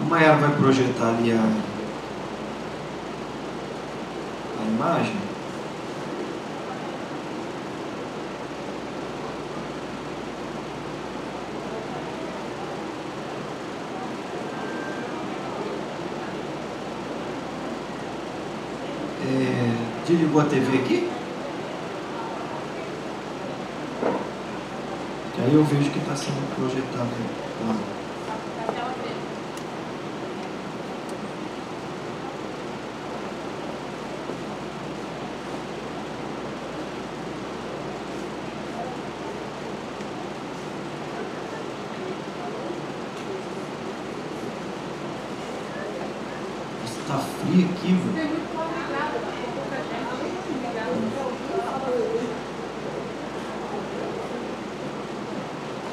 Maiara vai projetar ali a imagem. Desligou a TV aqui? Que aí eu vejo que está sendo projetado lá. Está frio aqui, velho.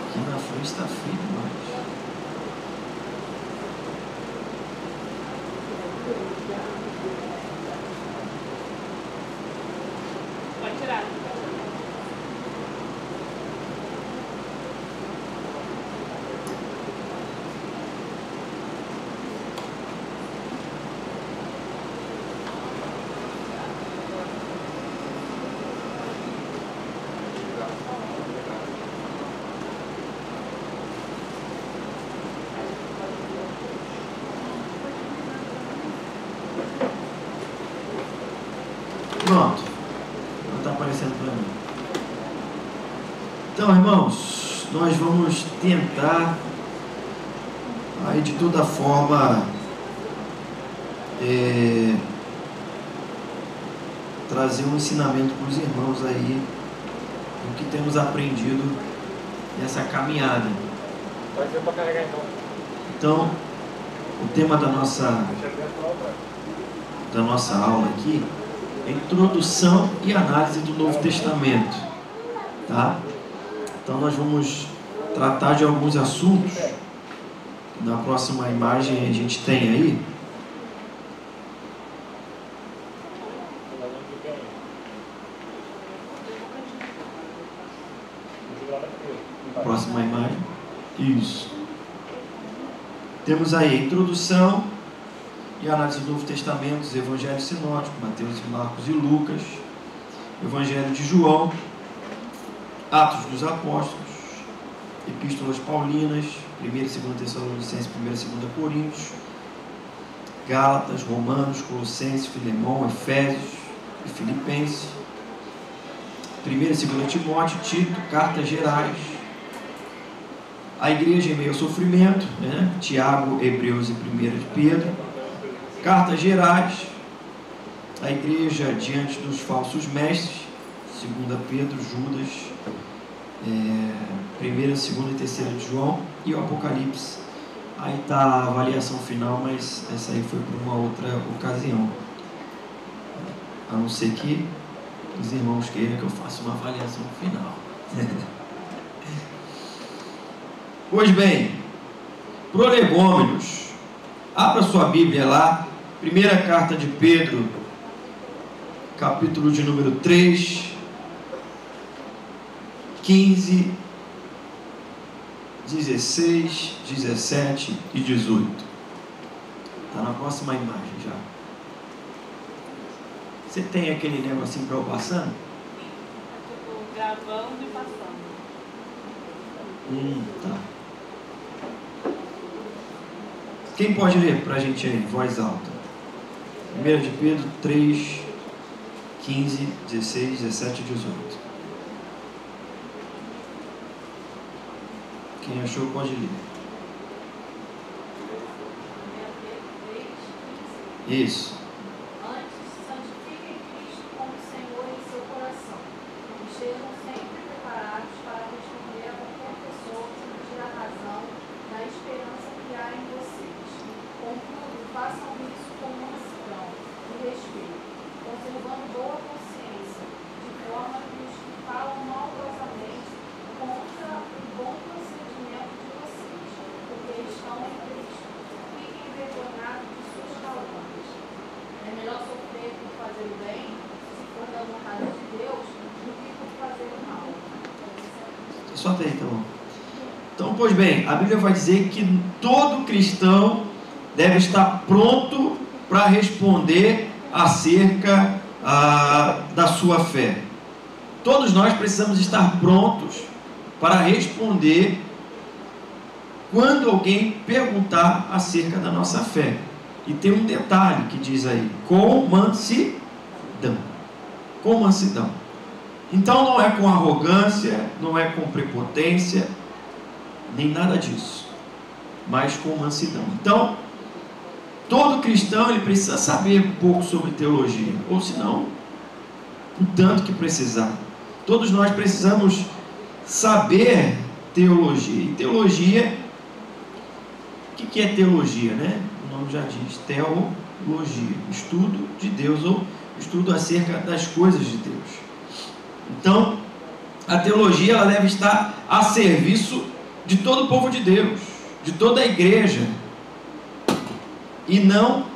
Aqui na frente está frio demais. Pode tirar. Pronto, não está aparecendo para mim. Então, irmãos, nós vamos tentar aí de toda forma trazer um ensinamento para os irmãos aí do que temos aprendido nessa caminhada. Pode ser para carregar Então, o tema da nossa aula aqui é introdução e análise do Novo Testamento, tá? Então nós vamos tratar de alguns assuntos. Na próxima imagem a gente tem aí. Próxima imagem. Isso. Temos aí a introdução e análise do Novo Testamento, os Evangelhos sinóticos, Mateus, Marcos e Lucas, Evangelho de João, Atos dos Apóstolos, Epístolas Paulinas, 1ª e 2ª Tessalonicenses, 1ª e 2ª Coríntios, Gálatas, Romanos, Colossenses, Filemão, Efésios e Filipenses, 1ª e 2ª Timóteo, Tito, cartas gerais, a igreja em meio ao sofrimento, né? Tiago, Hebreus e 1ª de Pedro, cartas gerais, a igreja diante dos falsos mestres, 2ª Pedro, Judas, 1ª, 2ª e 3ª de João, e o Apocalipse. Aí está a avaliação final, mas essa aí foi para uma outra ocasião, a não ser que os irmãos queiram que eu faça uma avaliação final. Pois bem, prolegômenos, abra sua Bíblia lá, primeira carta de Pedro, capítulo de número 3, 15, 16, 17 e 18. Está na próxima imagem já. Você tem aquele negocinho para eu passando? Estou gravando e passando. Tá. Quem pode ler para a gente aí, voz alta? 1 de Pedro 3, 15, 16, 17 e 18. Quem achou pode ler. Isso. Antes, santifiquem Cristo como Senhor em seu coração. Estejam sempre preparados para responder a qualquer pessoa que pedir a razão da esperança que há em vocês. Contudo, façam isso com mansidão e respeito, conservando boa consciência, de forma que os que falam maldosamente contra o bom procedimento de vocês, porque estão em Cristo, fiquem envergonhados de suas calúnias. É melhor sofrer por fazer o bem, se for da vontade de Deus, do que por fazer o mal. Só até aí, tá bom. Então, pois bem, a Bíblia vai dizer que todo cristão deve estar pronto para responder acerca da sua fé. Todos nós precisamos estar prontos para responder quando alguém perguntar acerca da nossa fé. E tem um detalhe que diz aí: com mansidão. Com mansidão. Então não é com arrogância, não é com prepotência, nem nada disso, mas com mansidão. Então, todo cristão ele precisa saber um pouco sobre teologia, ou senão, o tanto que precisar. Todos nós precisamos saber teologia. E teologia, o que é teologia, né? O nome já diz, teologia, estudo de Deus, ou estudo acerca das coisas de Deus. Então, a teologia ela deve estar a serviço de todo o povo de Deus, de toda a igreja, e não...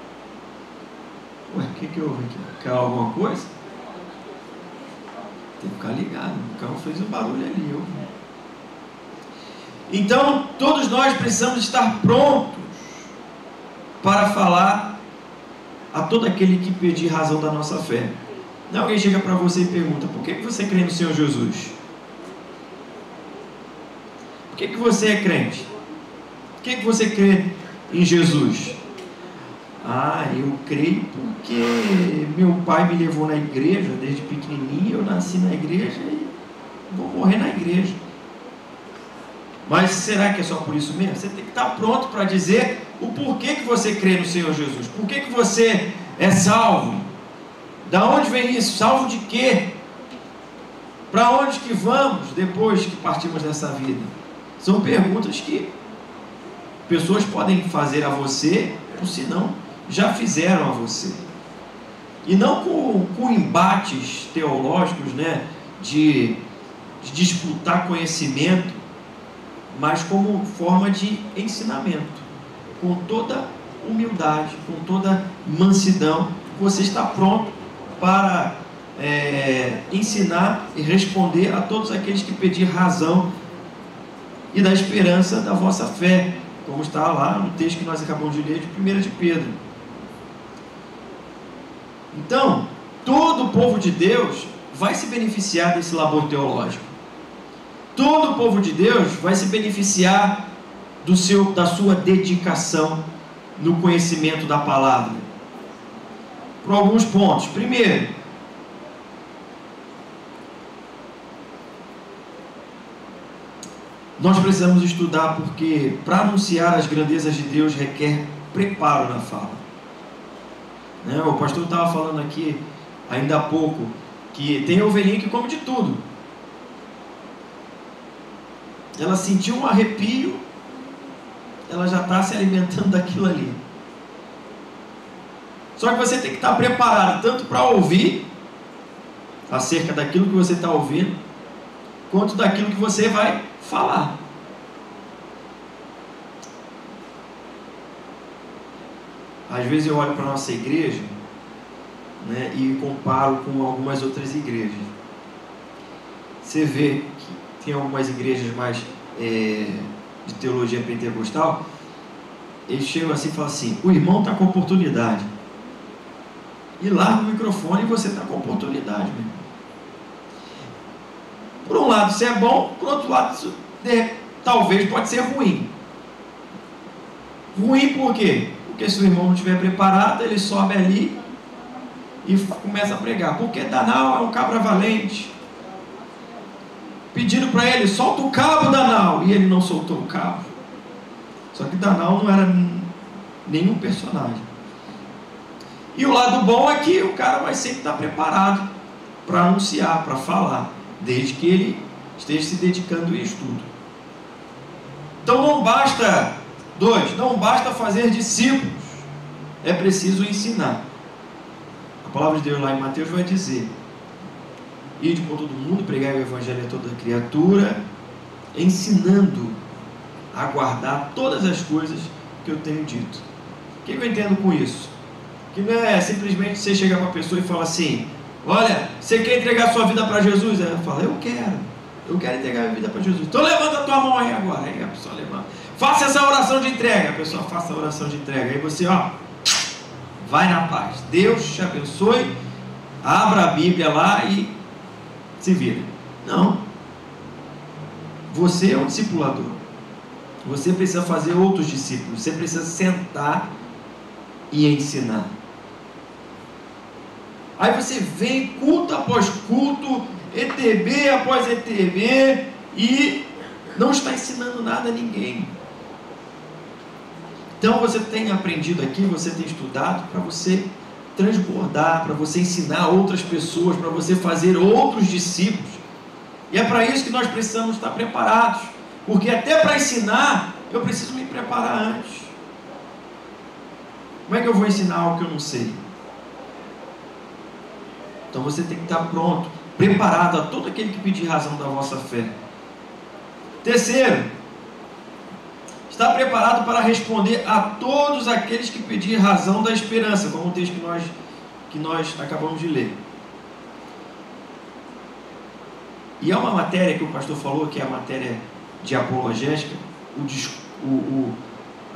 Ué, o que houve aqui? Caiu alguma coisa? Tem que ficar ligado, o carro fez um barulho ali. Então, todos nós precisamos estar prontos para falar a todo aquele que pedir razão da nossa fé. Não, alguém chega para você e pergunta: por que você crê no Senhor Jesus? Por que você é crente? Por que você crê em Jesus? Ah, eu creio porque meu pai me levou na igreja desde pequenininho, eu nasci na igreja e vou morrer na igreja. Mas será que é só por isso mesmo? Você tem que estar pronto para dizer o porquê que você crê no Senhor Jesus. Por que você é salvo? Da onde vem isso? Salvo de quê? Para onde que vamos depois que partimos dessa vida? São perguntas que pessoas podem fazer a você, ou se não, já fizeram a você. E não com embates teológicos, né, de disputar conhecimento, mas como forma de ensinamento, com toda humildade, com toda mansidão. Você está pronto para ensinar e responder a todos aqueles que pedir razão e da esperança da vossa fé, como está lá no texto que nós acabamos de ler de 1 de Pedro. Então, todo o povo de Deus vai se beneficiar desse labor teológico. Todo o povo de Deus vai se beneficiar da sua dedicação no conhecimento da palavra. Por alguns pontos. Primeiro, nós precisamos estudar, porque para anunciar as grandezas de Deus requer preparo na fala. O pastor estava falando aqui ainda há pouco que tem ovelhinha que come de tudo. Ela sentiu um arrepio, ela já está se alimentando daquilo ali. Só que você tem que estar preparado tanto para ouvir acerca daquilo que você está ouvindo, quanto daquilo que você vai falar. Às vezes eu olho para a nossa igreja, né, e comparo com algumas outras igrejas. Você vê que tem algumas igrejas mais de teologia pentecostal, eles chegam assim e falam assim: o irmão está com oportunidade. E larga o microfone e você está com oportunidade, meu irmão. Por um lado isso é bom, por outro lado isso talvez pode ser ruim. Ruim por quê? Porque se o irmão não estiver preparado, ele sobe ali e começa a pregar. Porque Danal é um cabra valente. Pediram para ele: solta o cabo, Danal. E ele não soltou o cabo. Só que Danal não era nenhum personagem. E o lado bom é que o cara vai sempre estar preparado para anunciar, para falar, desde que ele esteja se dedicando em estudo. Então não basta fazer discípulos, é preciso ensinar. A palavra de Deus lá em Mateus vai dizer: ide por todo mundo, pregai o evangelho a toda criatura, ensinando a guardar todas as coisas que eu tenho dito. O que eu entendo com isso? Que não é simplesmente você chegar para a pessoa e falar assim: olha, você quer entregar sua vida para Jesus? Ela fala: eu quero entregar minha vida para Jesus. Então levanta a tua mão aí agora. Aí a pessoa levanta. Faça essa oração de entrega. A pessoa faça a oração de entrega. Aí você, vai na paz. Deus te abençoe. Abra a Bíblia lá e se vira. Não. Você é um discipulador. Você precisa fazer outros discípulos. Você precisa sentar e ensinar. Aí você vem culto após culto, ETB após ETB, e não está ensinando nada a ninguém. Então você tem aprendido aqui, você tem estudado para você transbordar, para você ensinar outras pessoas, para você fazer outros discípulos. E é para isso que nós precisamos estar preparados, porque até para ensinar eu preciso me preparar antes. Como é que eu vou ensinar algo que eu não sei? Então você tem que estar pronto, preparado a todo aquele que pedir razão da vossa fé. Terceiro, está preparado para responder a todos aqueles que pedir razão da esperança, como o texto que nós acabamos de ler. E é uma matéria que o pastor falou, que é a matéria de apologética,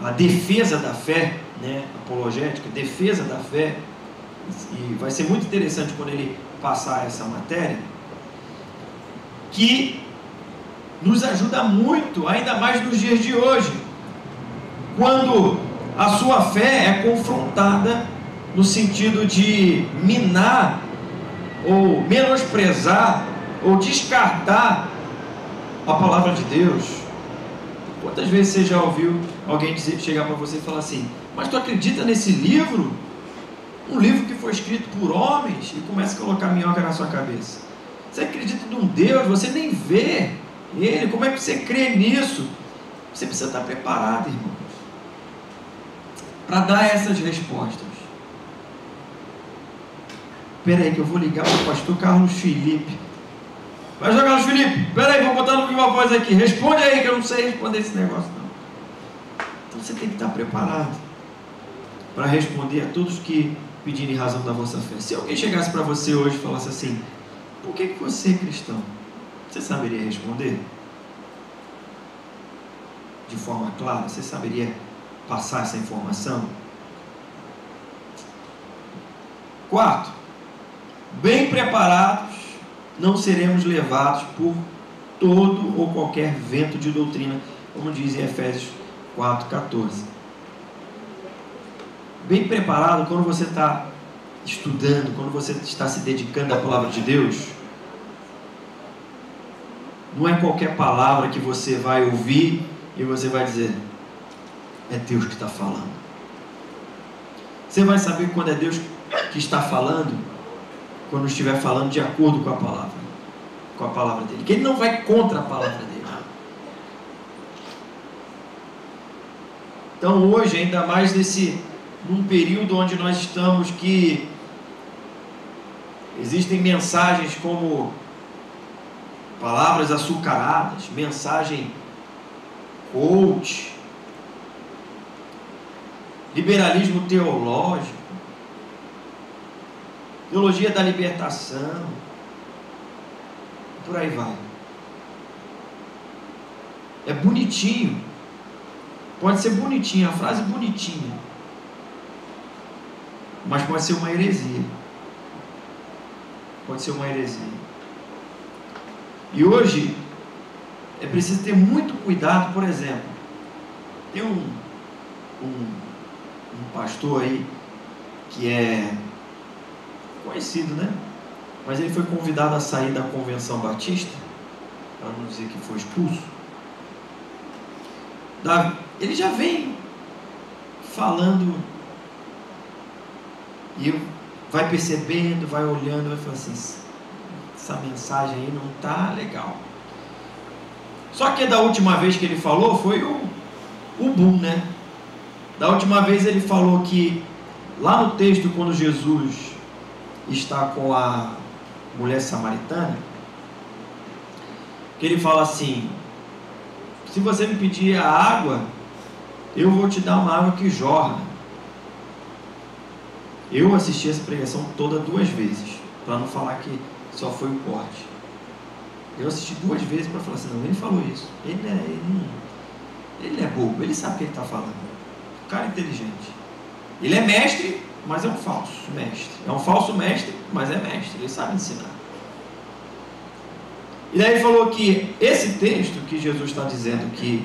a defesa da fé, né? Apologética, defesa da fé. E vai ser muito interessante quando ele passar essa matéria, que nos ajuda muito, ainda mais nos dias de hoje, quando a sua fé é confrontada no sentido de minar, ou menosprezar, ou descartar a palavra de Deus. Quantas vezes você já ouviu alguém chegar para você e falar assim: mas tu acredita nesse livro? Um livro que foi escrito por homens, e começa a colocar minhoca na sua cabeça. Você acredita num Deus, você nem vê Ele, como é que você crê nisso? Você precisa estar preparado, irmãos, para dar essas respostas. Espera aí que eu vou ligar para o pastor Carlos Felipe. Vai jogar, Carlos Felipe, espera aí, vou botar no viva voz aqui, responde aí que eu não sei responder esse negócio não. Então você tem que estar preparado para responder a todos que pedirem razão da vossa fé. Se alguém chegasse para você hoje e falasse assim: por que você é cristão? Você saberia responder? De forma clara? Você saberia passar essa informação? Quarto, bem preparados, não seremos levados por todo ou qualquer vento de doutrina, como diz em Efésios 4,14. Bem preparado, quando você está estudando, quando você está se dedicando à palavra de Deus, não é qualquer palavra que você vai ouvir e você vai dizer: é Deus que está falando. Você vai saber quando é Deus que está falando, quando estiver falando de acordo com a palavra dele, que ele não vai contra a palavra dele. Então hoje, ainda mais num período onde nós estamos, que existem mensagens como palavras açucaradas, mensagem coach, liberalismo teológico, teologia da libertação, por aí vai. É bonitinho, pode ser bonitinho, a frase bonitinha, mas pode ser uma heresia. Pode ser uma heresia. E hoje é preciso ter muito cuidado. Por exemplo, tem um pastor aí que é conhecido, né? Mas ele foi convidado a sair da Convenção Batista, para não dizer que foi expulso. Ele já vem falando, e vai percebendo, vai olhando, vai falar assim: essa mensagem aí não está legal. Só que da última vez que ele falou foi o boom, né? Da última vez ele falou que lá no texto, quando Jesus está com a mulher samaritana, que ele fala assim: se você me pedir a água, eu vou te dar uma água que jorra. Eu assisti essa pregação toda 2 vezes, para não falar que só foi o corte. Eu assisti 2 vezes para falar assim: não, ele falou isso. Ele não é bobo, ele sabe o que ele está falando. O cara é inteligente. Ele é mestre, mas é um falso mestre. É um falso mestre, mas é mestre. Ele sabe ensinar. E daí ele falou que esse texto que Jesus está dizendo que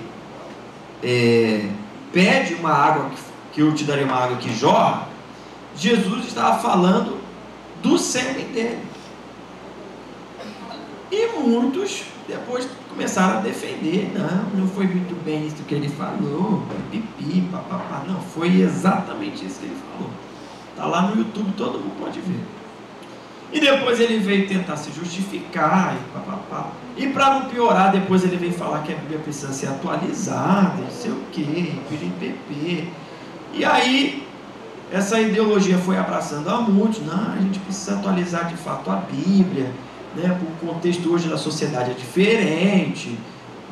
pede uma água, que eu te darei uma água que jorra, Jesus estava falando do sêmen dele. E muitos depois começaram a defender. Não foi muito bem isso que ele falou, pipi, papapá. Não, foi exatamente isso que ele falou. Está lá no YouTube, todo mundo pode ver. E depois ele veio tentar se justificar e papapá. E para não piorar, depois ele veio falar que a Bíblia precisa ser atualizada, não sei o que, PPP. E aí, essa ideologia foi abraçando a muitos. Não, a gente precisa atualizar de fato a Bíblia, né? O contexto hoje da sociedade é diferente,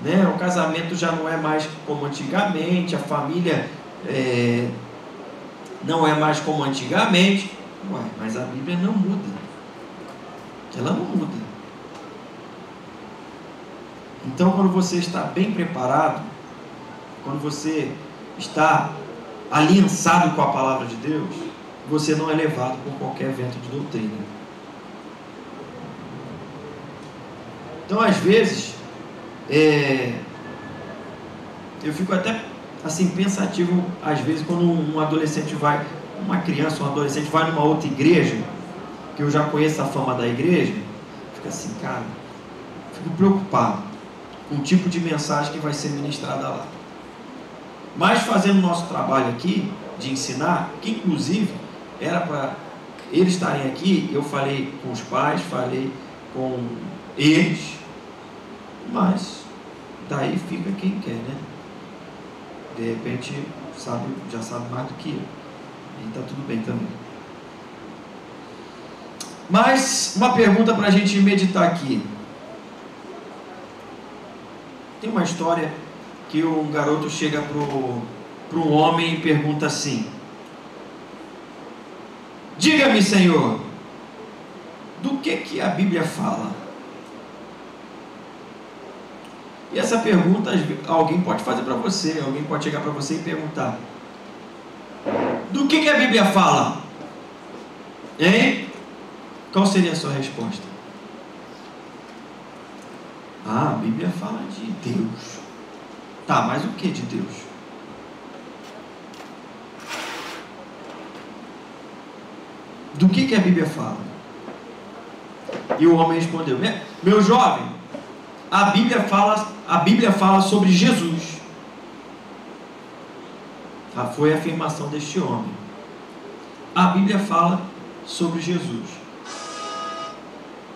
né? O casamento já não é mais como antigamente, a família não é mais como antigamente. Ué, mas a Bíblia não muda. Ela não muda. Então, quando você está bem preparado, quando você está aliançado com a palavra de Deus, você não é levado por qualquer vento de doutrina. Então, às vezes, eu fico até assim pensativo, às vezes, quando um adolescente vai, uma criança, um adolescente vai numa outra igreja, que eu já conheço a fama da igreja, fica assim, cara, fico preocupado com o tipo de mensagem que vai ser ministrada lá. Mas fazendo o nosso trabalho aqui, de ensinar, que inclusive era para eles estarem aqui, eu falei com os pais, falei com eles, mas daí fica quem quer, né? De repente já sabe mais do que eu, e está tudo bem também. Mas uma pergunta para a gente meditar aqui. Tem uma história que um garoto chega para um homem e pergunta assim: diga-me, Senhor, do que a Bíblia fala? E essa pergunta alguém pode fazer para você, alguém pode chegar para você e perguntar: do que a Bíblia fala? Hein? Qual seria a sua resposta? Ah, a Bíblia fala de Deus. Tá, mas o que de Deus? Do que a Bíblia fala? E o homem respondeu: meu jovem, a Bíblia fala sobre Jesus. Foi a afirmação deste homem. A Bíblia fala sobre Jesus.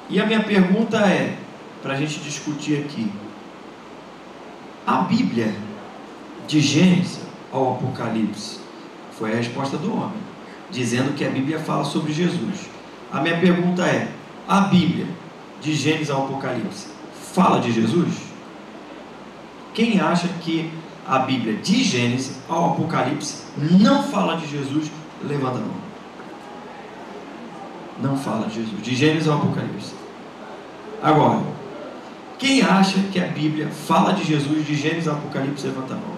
E a minha pergunta é, para a gente discutir aqui: a Bíblia, de Gênesis ao Apocalipse, foi a resposta do homem, dizendo que a Bíblia fala sobre Jesus. A minha pergunta é: a Bíblia, de Gênesis ao Apocalipse, fala de Jesus? Quem acha que a Bíblia, de Gênesis ao Apocalipse, não fala de Jesus, levanta a mão. Não fala de Jesus, de Gênesis ao Apocalipse. Agora, quem acha que a Bíblia fala de Jesus, de Gênesis ao Apocalipse, levanta a mão.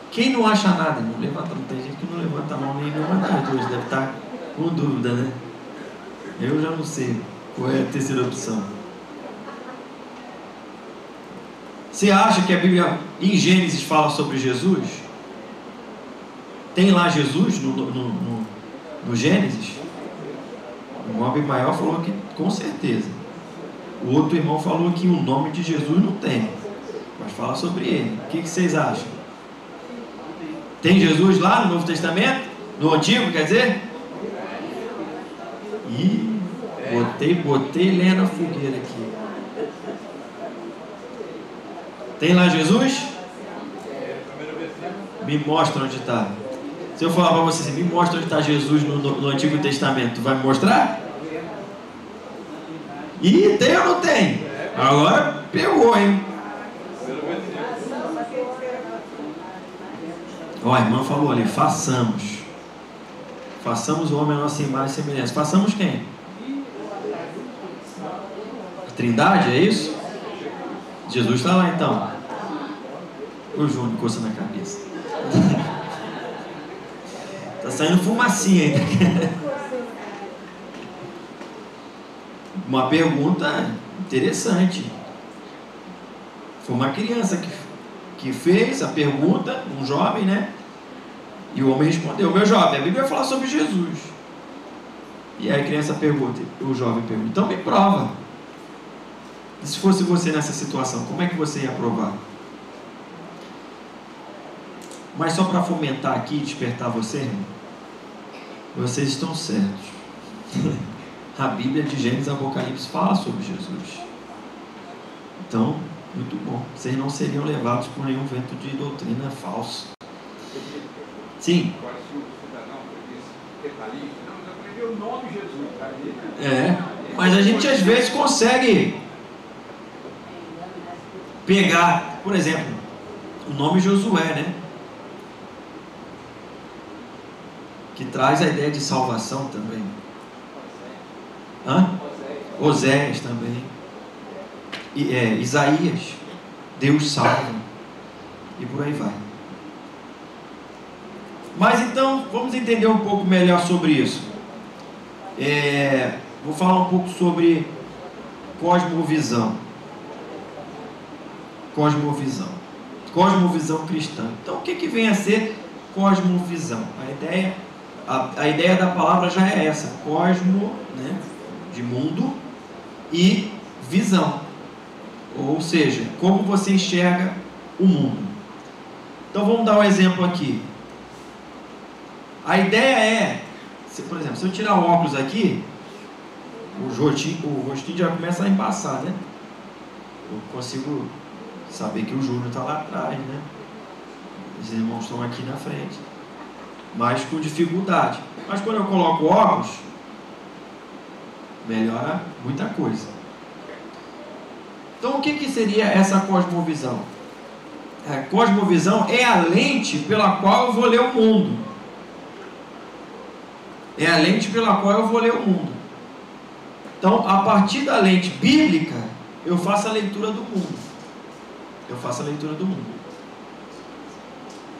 Quem não acha nada, não levanta a mão. Tem gente que não levanta a mão nenhuma das duas, deve estar com dúvida, né? Eu já não sei qual é a terceira opção. Você acha que a Bíblia em Gênesis fala sobre Jesus? Tem lá Jesus no Gênesis? O homem maior falou que com certeza. O outro irmão falou que o nome de Jesus não tem, mas fala sobre ele. O que vocês acham? Tem Jesus lá no Novo Testamento? No Antigo, quer dizer? Ih, botei lenha na fogueira aqui. Tem lá Jesus? Me mostra onde está. Se eu falar para você assim, me mostra onde está Jesus no Antigo Testamento, tu vai me mostrar? Ih, tem ou não tem? Agora pegou, hein? Ó, a irmã falou ali: façamos o homem a nossa imagem e semelhança. Façamos quem? A Trindade, é isso? Jesus está lá então. O Júnior coçando na cabeça. Tá saindo fumacinha ainda. Uma pergunta interessante. Foi uma criança que fez a pergunta, um jovem, né? E o homem respondeu: meu jovem, a Bíblia vai falar sobre Jesus. E aí a criança pergunta, o jovem pergunta: então me prova. E se fosse você nessa situação, como é que você ia provar? Mas só para fomentar aqui e despertar você, irmão, vocês estão certos. A Bíblia de Gênesis e Apocalipse fala sobre Jesus. Então, muito bom. Vocês não seriam levados por nenhum vento de doutrina falso. Sim. O nome Jesus, mas a gente às vezes consegue pegar, por exemplo, o nome Josué, né? Que traz a ideia de salvação também. Oséias também. Isaías, Deus salva. E por aí vai. Mas então, vamos entender um pouco melhor sobre isso. Vou falar um pouco sobre cosmovisão. Cosmovisão cristã. Então, o que vem a ser cosmovisão? A ideia da palavra já é essa: cosmo, né, de mundo, e visão. Ou seja, como você enxerga o mundo. Então, vamos dar um exemplo aqui. A ideia é, por exemplo, se eu tirar o óculos aqui, o rostinho já começa a embaçar, né? Eu consigo saber que o Júnior está lá atrás, né? Os irmãos estão aqui na frente, mas com dificuldade. Mas quando eu coloco o óculos, melhora muita coisa. Então, o que seria essa cosmovisão? A cosmovisão é a lente pela qual eu vou ler o mundo. É a lente pela qual eu vou ler o mundo. Então, a partir da lente bíblica, eu faço a leitura do mundo.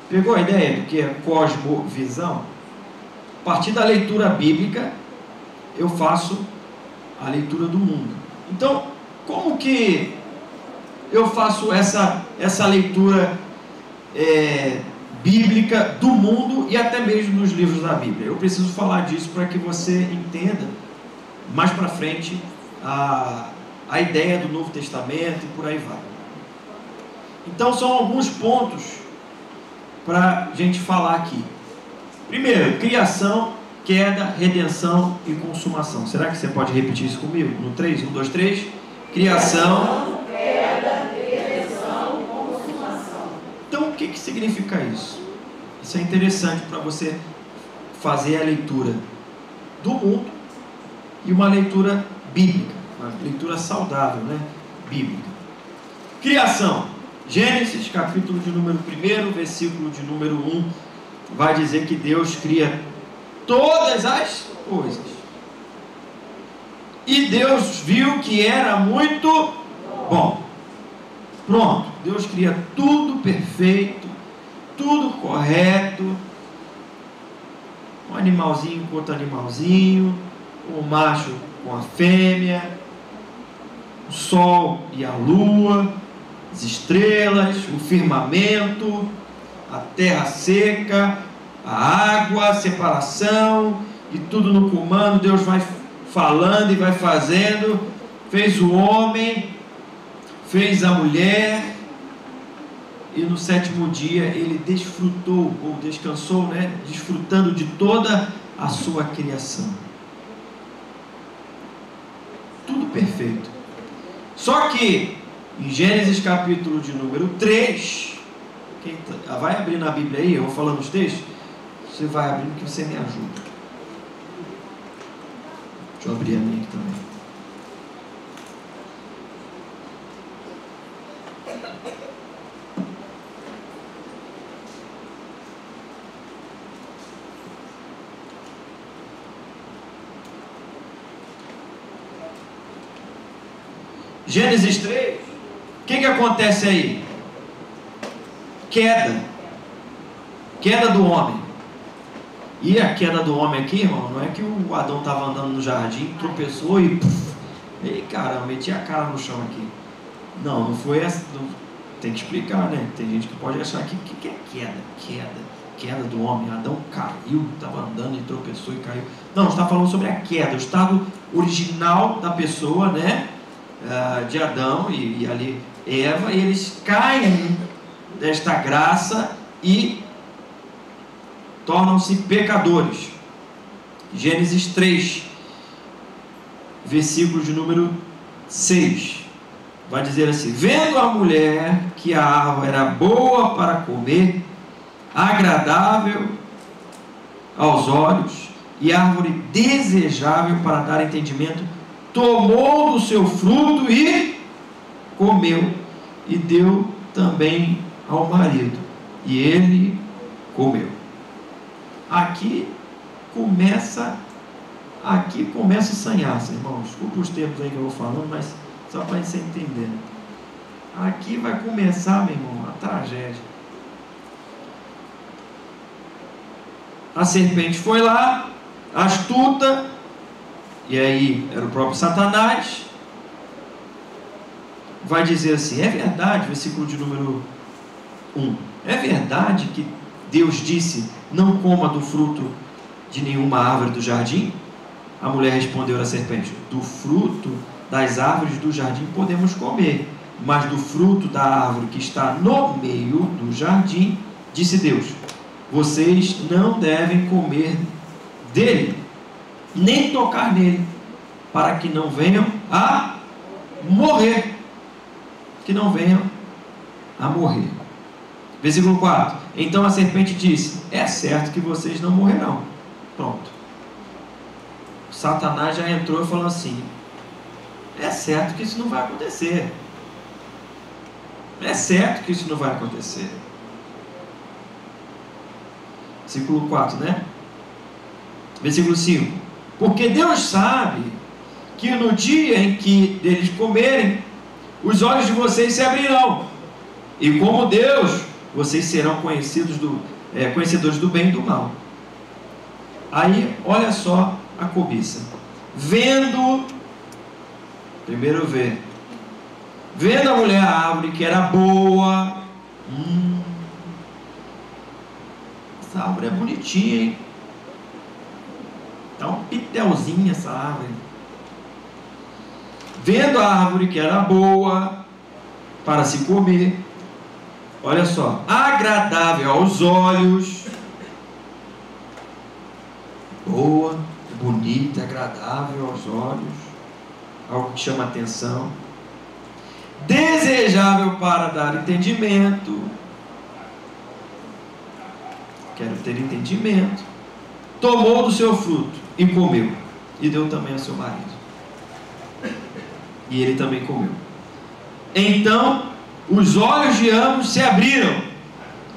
Pegou a ideia do que é cosmovisão? A partir da leitura bíblica, eu faço a leitura do mundo. Então, como que eu faço essa leitura bíblica do mundo e até mesmo nos livros da Bíblia? Eu preciso falar disso para que você entenda mais para frente a ideia do Novo Testamento e por aí vai. Então, são alguns pontos para a gente falar aqui. Primeiro, criação, queda, redenção e consumação. Será que você pode repetir isso comigo? No 3, 1, 2, 3. Criação, queda, redenção, consumação. Então, o que significa isso? Isso é interessante para você fazer a leitura do mundo e uma leitura bíblica, uma leitura saudável, né? Bíblica. Criação. Gênesis, capítulo de número 1, versículo de número 1, vai dizer que Deus cria todas as coisas. E Deus viu que era muito bom. Pronto, Deus cria tudo perfeito, tudo correto. Um animalzinho com outro animalzinho, o macho com a fêmea, o sol e a lua, as estrelas, o firmamento, a terra seca, a água, a separação, e tudo no comando. Deus vai falando e vai fazendo. Fez o homem, fez a mulher, e no 7º dia ele desfrutou, ou descansou, né? Desfrutando de toda a sua criação. Tudo perfeito. Só que em Gênesis capítulo de número 3, vai abrir na Bíblia aí, eu vou falando os textos, você vai abrindo que você me ajuda. Deixa eu abrir a minha aqui também. Gênesis 3, o que acontece aí? O queda. Queda do homem. E a queda do homem aqui, irmão, não é que o Adão estava andando no jardim, tropeçou e... Ei, caramba, meti a cara no chão aqui. Não foi essa... Tem que explicar, né? Tem gente que pode achar que é queda. Queda do homem. Adão caiu, estava andando e tropeçou e caiu. Não, está falando sobre a queda, o estado original da pessoa, né? De Adão e ali Eva, e eles caem desta graça e tornam-se pecadores. Gênesis 3, versículo de número 6, vai dizer assim: vendo a mulher que a árvore era boa para comer, agradável aos olhos e árvore desejável para dar entendimento, tomou do seu fruto e comeu, e deu também ao marido, e ele comeu. Aqui começa o sanhaço, irmãos. Desculpa os termos aí que eu vou falando, mas só para você entender. Aqui vai começar, meu irmão, a tragédia. A serpente foi lá, astuta, e aí era o próprio Satanás, vai dizer assim: é verdade, versículo de número 1, é verdade que Deus disse: não coma do fruto de nenhuma árvore do jardim? A mulher respondeu à serpente: do fruto das árvores do jardim podemos comer, mas do fruto da árvore que está no meio do jardim, disse Deus, vocês não devem comer dele, nem tocar nele, para que não venham a morrer. Que não venham a morrer. Versículo 4. Então a serpente disse: é certo que vocês não morrerão. Pronto. Satanás já entrou e falou assim: é certo que isso não vai acontecer. É certo que isso não vai acontecer. Versículo 4, né? Versículo 5. Porque Deus sabe que no dia em que deles comerem, os olhos de vocês se abrirão, e como Deus, vocês serão conhecedores do bem e do mal. Aí, olha só a cobiça. Vendo a mulher a árvore que era boa. Essa árvore é bonitinha, hein? Dá um pitelzinho essa árvore. Vendo a árvore que era boa para se comer, olha só, agradável aos olhos, boa, bonita, agradável aos olhos, algo que chama atenção, desejável para dar entendimento, quero ter entendimento, tomou do seu fruto e comeu, e deu também ao seu marido. E ele também comeu. Então os olhos de ambos se abriram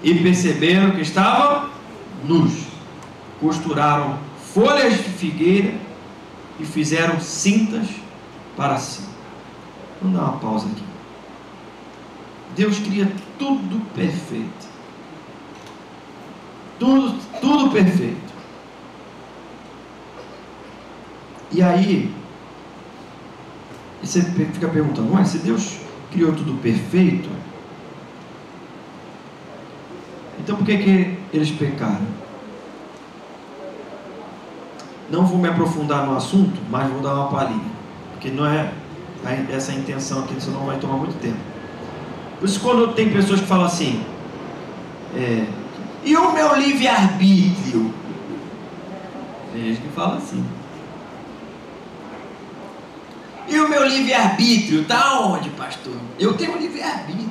e perceberam que estavam nus. Costuraram folhas de figueira e fizeram cintas para si. Vamos dar uma pausa aqui. Deus cria tudo perfeito. Tudo perfeito. E aí você fica perguntando: ué, se Deus criou tudo perfeito, então por que eles pecaram? Não vou me aprofundar no assunto, mas vou dar uma palhinha, porque não é essa a intenção aqui, senão vai tomar muito tempo. Por isso, quando tem pessoas que falam assim, e o meu livre-arbítrio? Tem gente que fala assim. E o meu livre-arbítrio? Está onde, pastor? Eu tenho livre-arbítrio.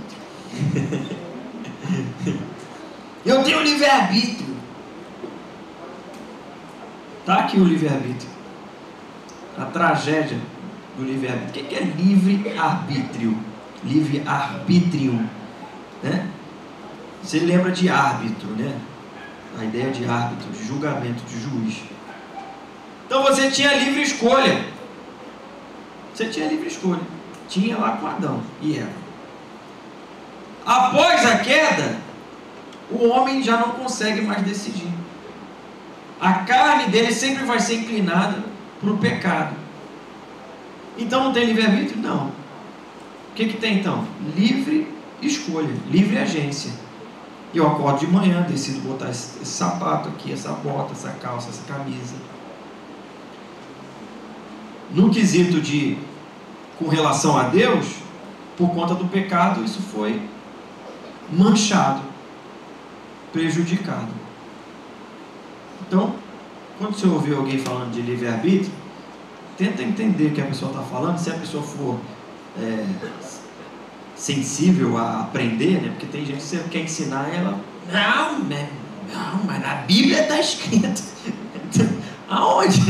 Eu tenho livre-arbítrio. Está aqui o livre-arbítrio. A tragédia do livre-arbítrio. O que é livre-arbítrio? Livre-arbítrio, né? Você lembra de árbitro, né? A ideia de árbitro, de julgamento, de juiz. Então você tinha livre escolha. Você tinha livre escolha. Tinha lá com Adão e Eva. Após a queda, o homem já não consegue mais decidir. A carne dele sempre vai ser inclinada para o pecado. Então não tem livre-arbítrio? Não. O que tem então? Livre escolha, livre agência. E eu acordo de manhã, decido botar esse sapato aqui, essa bota, essa calça, essa camisa. No quesito com relação a Deus, por conta do pecado, isso foi manchado, prejudicado. Então, quando você ouvir alguém falando de livre-arbítrio, tenta entender o que a pessoa está falando. Se a pessoa for sensível a aprender, né? Porque tem gente que você quer ensinar ela, não, mas na Bíblia está escrito. Aonde?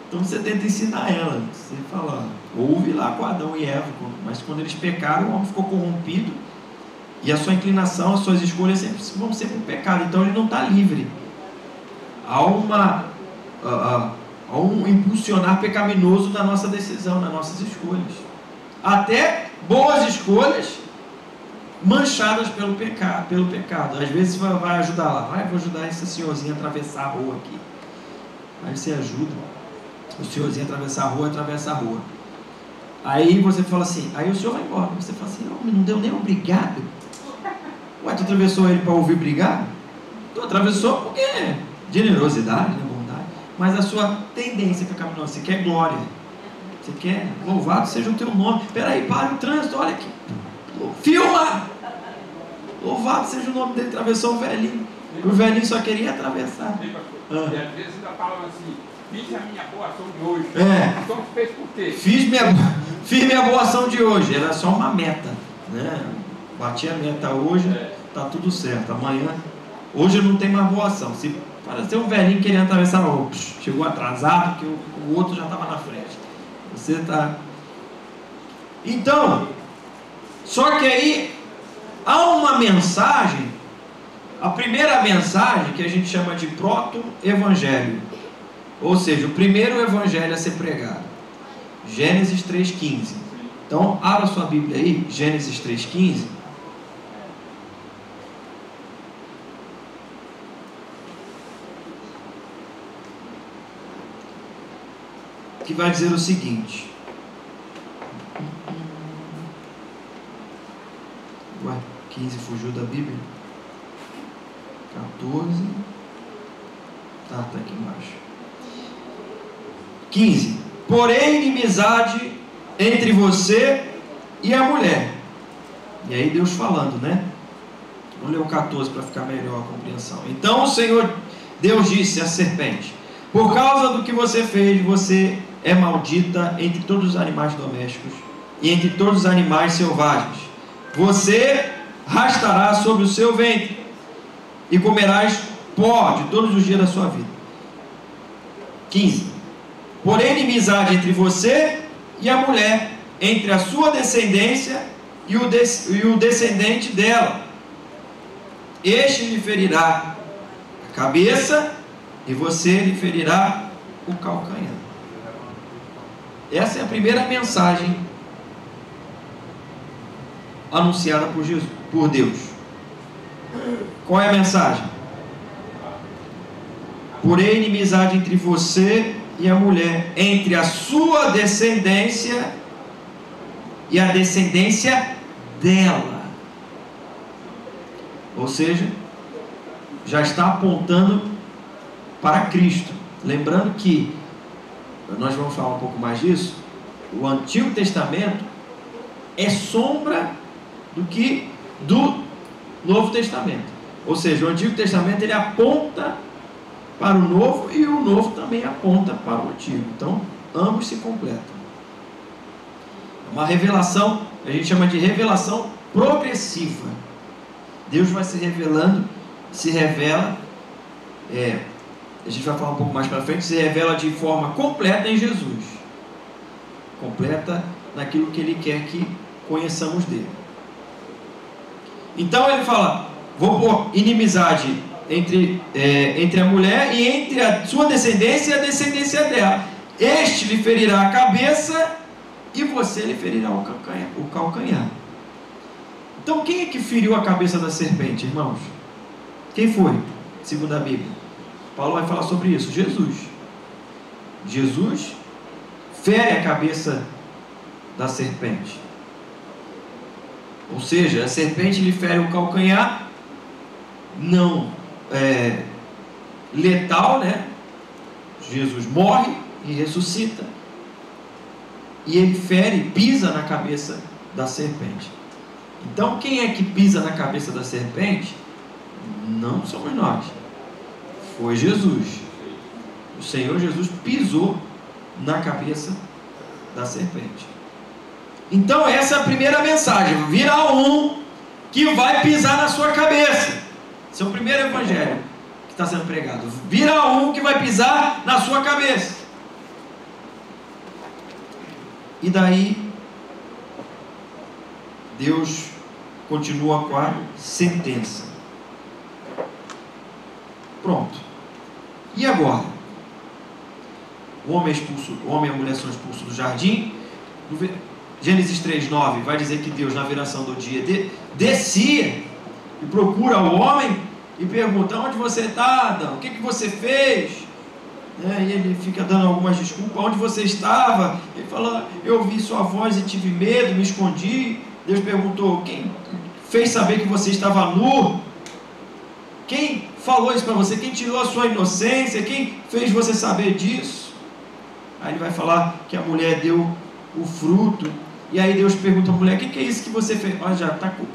Então você tenta ensinar ela. Você fala, ouve lá com Adão e Eva, mas quando eles pecaram, o homem ficou corrompido e a sua inclinação, as suas escolhas sempre vão ser para o pecado. Então ele não está livre. Há um impulsionar pecaminoso na nossa decisão, nas nossas escolhas. Até boas escolhas manchadas pelo pecado. Às vezes você vai ajudar lá, vou ajudar esse senhorzinho a atravessar a rua aqui. Aí você ajuda o senhorzinho a atravessar a rua. Aí você fala assim, aí o senhor vai embora. Você fala assim, não deu nem obrigado. Ué, tu atravessou ele para ouvir obrigado? Tu atravessou porque é generosidade, né, bondade. Mas a sua tendência pecaminosa, você quer glória. Você quer, louvado seja o teu nome. Peraí, para o trânsito, olha aqui. Filma! Louvado seja o nome dele, atravessou o velhinho. O velhinho só queria atravessar. E às vezes ainda falam assim, fiz a minha boa ação de hoje. Então fez por quê? Fiz minha boa ação de hoje. Era só uma meta, né? Bati a meta hoje, tá tudo certo. Amanhã, hoje não tem mais boa ação. Se parecer um velhinho querendo atravessar, chegou atrasado, porque o outro já estava na frente. Você está... Então, só que aí há uma mensagem, a primeira mensagem que a gente chama de proto-evangelho, ou seja, o primeiro evangelho a ser pregado, Gênesis 3,15. Então, abra sua Bíblia aí, Gênesis 3,15. Que vai dizer o seguinte. Ué, 15 fugiu da Bíblia. 14. Tá aqui embaixo. 15. Porém, inimizade entre você e a mulher. E aí Deus falando, né? Vamos ler o 14 para ficar melhor a compreensão. Então o Senhor Deus disse à serpente: por causa do que você fez, você é maldita entre todos os animais domésticos e entre todos os animais selvagens. Você rastará sobre o seu ventre e comerás pó de todos os dias da sua vida. 15. Porém, inimizade entre você e a mulher, entre a sua descendência e o descendente dela. Este lhe ferirá a cabeça e você lhe ferirá o calcanhar. Essa é a primeira mensagem anunciada por Deus. Qual é a mensagem? Porém, inimizade entre você e a mulher, entre a sua descendência e a descendência dela. Ou seja, já está apontando para Cristo. Lembrando que, nós vamos falar um pouco mais disso, o Antigo Testamento é sombra do Novo Testamento. Ou seja, o Antigo Testamento ele aponta para o Novo e o Novo também aponta para o Antigo. Então, ambos se completam. É uma revelação, a gente chama de revelação progressiva. Deus vai se revelando, se revela, a gente vai falar um pouco mais para frente, se revela de forma completa em Jesus. Completa naquilo que Ele quer que conheçamos dele. Então ele fala, vou pôr inimizade entre a mulher e entre a sua descendência e a descendência dela. Este lhe ferirá a cabeça e você lhe ferirá o calcanhar. Então quem é que feriu a cabeça da serpente, irmãos? Quem foi? Segundo a Bíblia, Paulo vai falar sobre isso. Jesus fere a cabeça da serpente. Ou seja, a serpente lhe fere o calcanhar, não letal, né? Jesus morre e ressuscita, e ele fere, pisa na cabeça da serpente. Então quem é que pisa na cabeça da serpente? Não somos nós, foi Jesus. O Senhor Jesus pisou na cabeça da serpente. Então essa é a primeira mensagem: virá um que vai pisar na sua cabeça. Esse é o primeiro evangelho que está sendo pregado. Virá um que vai pisar na sua cabeça. E daí Deus continua com a sentença. Pronto. E agora? O homem e a mulher são expulsos do jardim. Gênesis 3:9 vai dizer que Deus, na viração do dia, descia e procura o homem e pergunta: onde você está, Adão? O que você fez? E ele fica dando algumas desculpas. Onde você estava? Ele fala: eu ouvi sua voz e tive medo, me escondi. Deus perguntou: quem fez saber que você estava nu? Quem falou isso para você? Quem tirou a sua inocência? Quem fez você saber disso? Aí ele vai falar que a mulher deu o fruto. E aí Deus pergunta à mulher: o que é isso que você fez? Olha,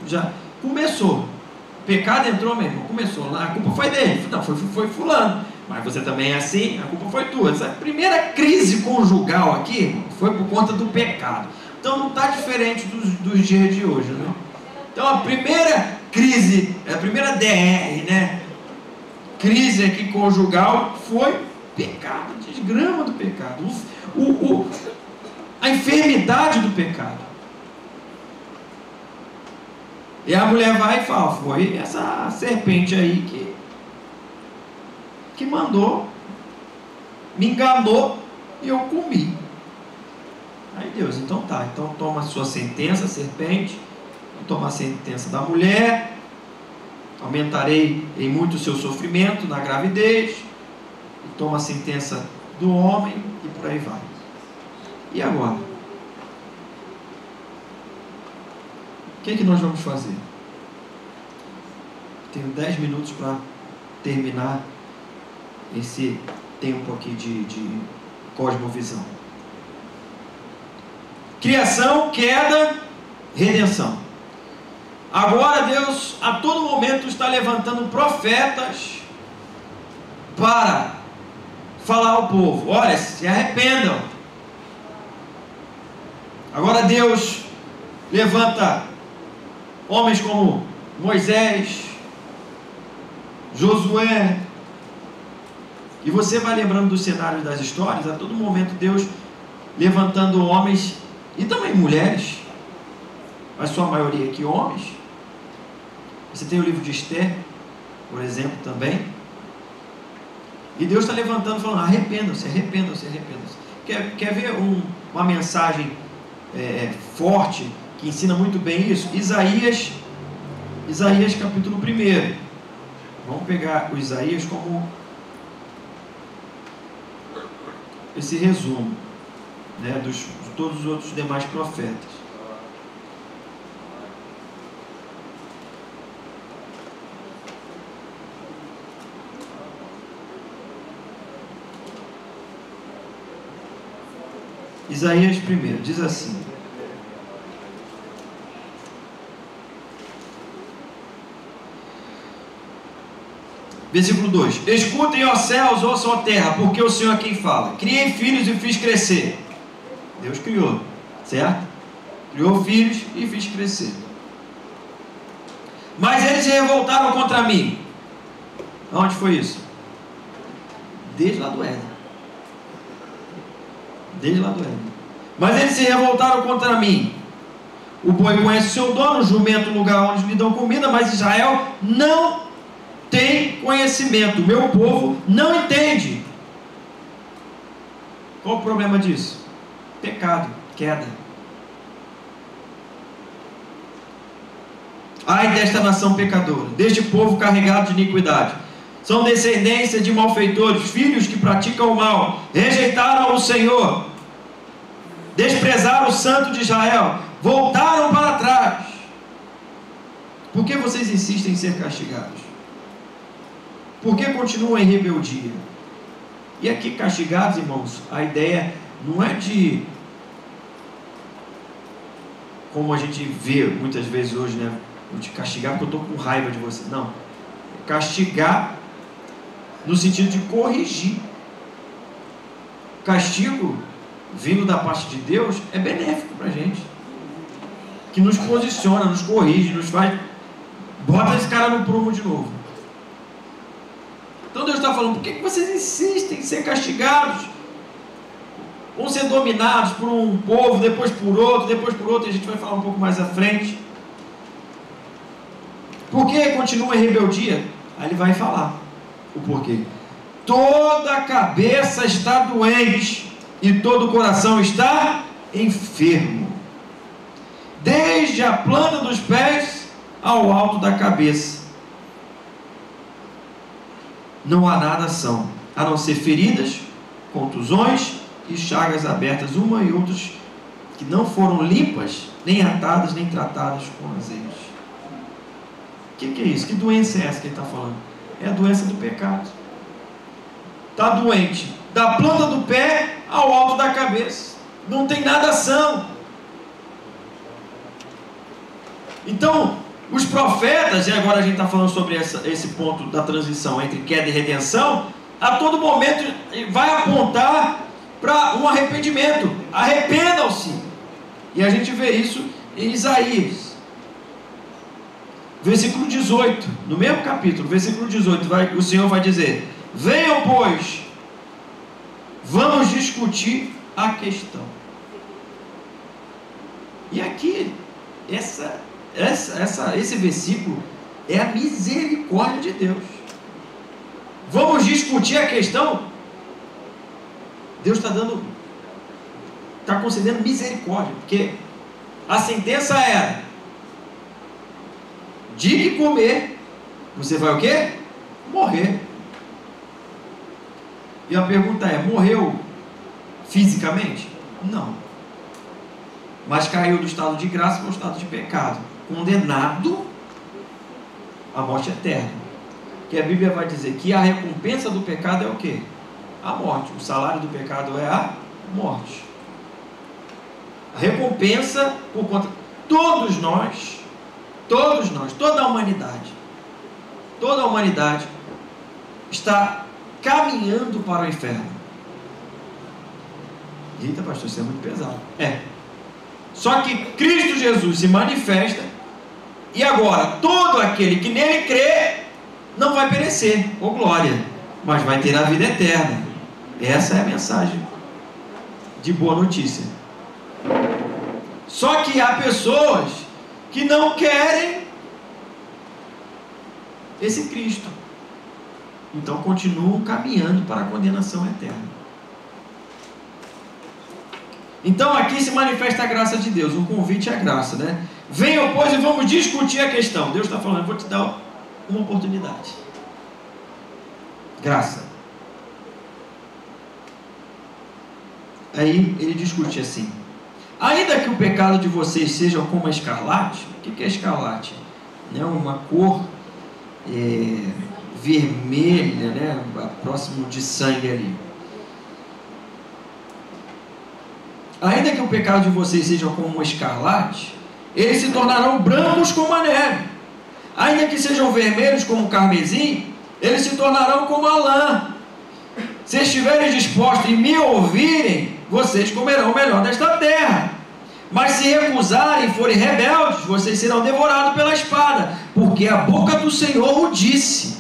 já começou. O pecado entrou, meu irmão. Começou lá. A culpa foi dele. Não, foi fulano. Mas você também é assim, a culpa foi tua. Essa primeira crise conjugal aqui foi por conta do pecado. Então não está diferente dos dias de hoje, né? Então a primeira crise, a primeira DR, né? Crise aqui conjugal foi pecado, desgrama do pecado, a enfermidade do pecado. E a mulher vai e fala: foi essa serpente aí que mandou, me enganou e eu comi. Aí Deus: então tá, então toma a sua sentença, serpente, toma a sentença da mulher, aumentarei em muito o seu sofrimento na gravidez, e toma a sentença do homem, e por aí vai. E agora? O que nós vamos fazer? Tenho 10 minutos para terminar esse tempo aqui de cosmovisão. Criação, queda, redenção. Agora Deus a todo momento está levantando profetas para falar ao povo: olha, se arrependam. Agora Deus levanta homens como Moisés, Josué, e você vai lembrando dos cenários das histórias, a todo momento Deus levantando homens e também mulheres, mas sua maioria aqui homens. Você tem o livro de Esther, por exemplo, também. E Deus está levantando, falando: arrependam-se, arrependam-se, arrependam-se. Quer ver uma mensagem forte, que ensina muito bem isso? Isaías capítulo 1. Vamos pegar o Isaías como esse resumo, né, de todos os outros demais profetas. Isaías 1 diz assim: versículo 2: escutem, ó céus, ouçam, ó terra, porque o Senhor é quem fala. Criei filhos e fiz crescer. Deus criou, certo? Criou filhos e fiz crescer. Mas eles se revoltaram contra mim. Onde foi isso? Desde lá do Éden. Desde lá do Éden. Mas eles se revoltaram contra mim. O boi conhece o seu dono, o jumento o lugar onde lhe dão comida, mas Israel não tem conhecimento. O meu povo não entende. Qual o problema disso? Pecado, queda. Ai desta nação pecadora, deste povo carregado de iniquidade. São descendência de malfeitores, filhos que praticam o mal, rejeitaram o Senhor, desprezaram o Santo de Israel, voltaram para trás. Por que vocês insistem em ser castigados? Por que continuam em rebeldia? E aqui castigados, irmãos, a ideia não é de, como a gente vê muitas vezes hoje, né? De castigar porque eu estou com raiva de você. Não. Castigar no sentido de corrigir. Castigo, vindo da parte de Deus, é benéfico para a gente. Que nos posiciona, nos corrige, nos faz... Bota esse cara no prumo de novo. Então Deus está falando, por que vocês insistem em ser castigados? Vão ser dominados por um povo, depois por outro, e a gente vai falar um pouco mais à frente. Por que continua em rebeldia? Aí ele vai falar o porquê. Toda a cabeça está doente e todo o coração está enfermo, desde a planta dos pés ao alto da cabeça. Não há nada são, a não ser feridas, contusões e chagas abertas, uma e outras que não foram limpas, nem atadas, nem tratadas com azeite. O que é isso? Que doença é essa que ele está falando? É a doença do pecado. Está doente da planta do pé ao alto da cabeça. Não tem nada são. Então, os profetas, e agora a gente está falando sobre esse ponto da transição entre queda e redenção, a todo momento vai apontar para um arrependimento. Arrependam-se. E a gente vê isso em Isaías. Versículo 18, no mesmo capítulo, versículo 18, o Senhor vai dizer: venham, pois, vamos discutir a questão. E aqui, esse versículo é a misericórdia de Deus. Vamos discutir a questão. Deus está concedendo misericórdia, porque a sentença era: de que comer, você vai o quê? Morrer. E a pergunta é: morreu fisicamente? Não. Mas caiu do estado de graça para o estado de pecado, condenado à morte eterna. Que a Bíblia vai dizer que a recompensa do pecado é o quê? A morte. O salário do pecado é a morte. A recompensa por conta... Todos nós, toda a humanidade está caminhando para o inferno. Eita, pastor, isso é muito pesado. É. Só que Cristo Jesus se manifesta, e agora todo aquele que nele crê não vai perecer, ô glória, mas vai ter a vida eterna. Essa é a mensagem de boa notícia. Só que há pessoas que não querem esse Cristo, então continuam caminhando para a condenação eterna. Então aqui se manifesta a graça de Deus. O convite é a graça, né? Venham, pois, e vamos discutir a questão. Deus está falando: eu vou te dar uma oportunidade. Graça. Aí ele discute assim: ainda que o pecado de vocês seja como a escarlate. O que é escarlate? Né? Uma cor vermelha, né? Próximo de sangue ali. Ainda que o pecado de vocês seja como um escarlate, eles se tornarão brancos como a neve. Ainda que sejam vermelhos como o carmesim, eles se tornarão como a lã. Se estiverem dispostos e me ouvirem, vocês comerão o melhor desta terra. Mas se recusarem e forem rebeldes, vocês serão devorados pela espada, porque a boca do Senhor o disse.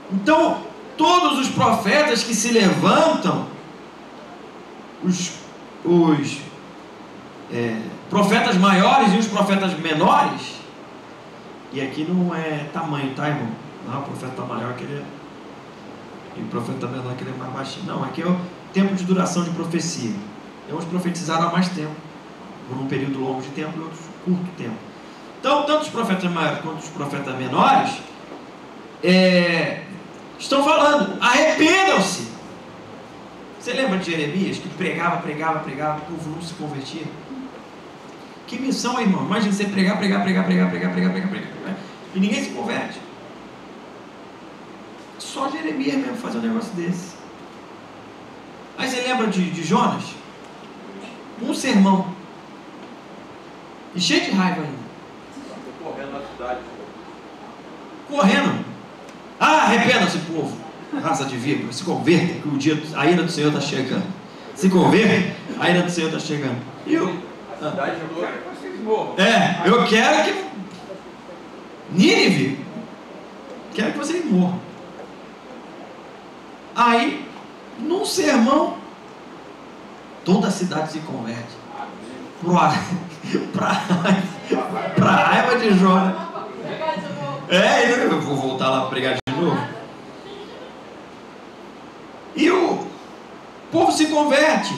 Então, todos os profetas que se levantam, os profetas maiores e os profetas menores, e aqui não é tamanho, tá, irmão? Não, o profeta maior e o profeta menor que ele é mais baixinho. Não, aqui é o tempo de duração de profecia. Uns profetizaram há mais tempo, por um período longo de tempo, e outros curto tempo. Então, tanto os profetas maiores quanto os profetas menores estão falando, arrependam-se. Você lembra de Jeremias, que pregava, o povo não se convertia? Que missão, irmão? Imagina você pregar, e ninguém se converte. Só Jeremias mesmo fazer um negócio desse. Aí você lembra de Jonas? Um sermão. E cheio de raiva ainda. Correndo na cidade. Correndo. Arrependa-se, povo. Raça de víbora. Se converta, que a ira do Senhor está chegando. Se converta, a ira do Senhor está chegando. E eu quero que vocês morram. eu quero que Nínive, quero que vocês morram. Aí, num sermão, toda a cidade se converte. Pra raiva de Jonas. Eu vou voltar lá a pregar de novo. E o povo se converte.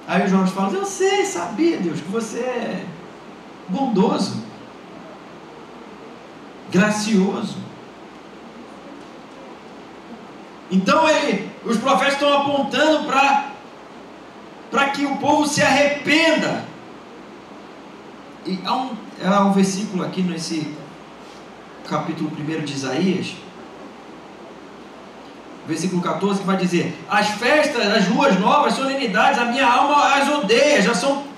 Aí o Jonas fala: eu sei, sabia, Deus, que você é bondoso, gracioso. Então os profetas estão apontando para que o povo se arrependa. E há um versículo aqui nesse capítulo 1 de Isaías, versículo 14, que vai dizer: as festas, as luas novas, solenidades, a minha alma as odeia, já são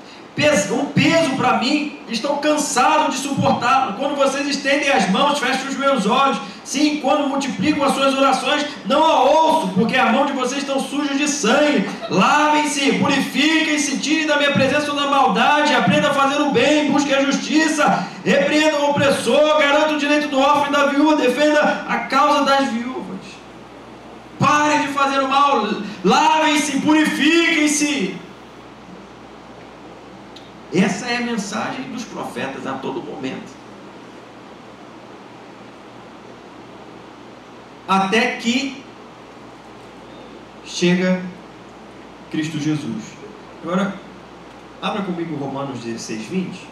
um peso para mim, estou cansado de suportá-lo. Quando vocês estendem as mãos, fecham os meus olhos. Sim, quando multiplicam as suas orações, não a ouço, porque a mão de vocês estão sujas de sangue. Lavem-se, purifiquem-se, tirem da minha presença toda a maldade, aprendam a fazer o bem, busquem a justiça, repreendam o opressor, garantam o direito do órfão e da viúva, defenda a causa das viúvas. Parem de fazer o mal, lavem-se, purifiquem-se. Essa é a mensagem dos profetas a todo momento. Até que chega Cristo Jesus. Agora, abra comigo Romanos 16, 20.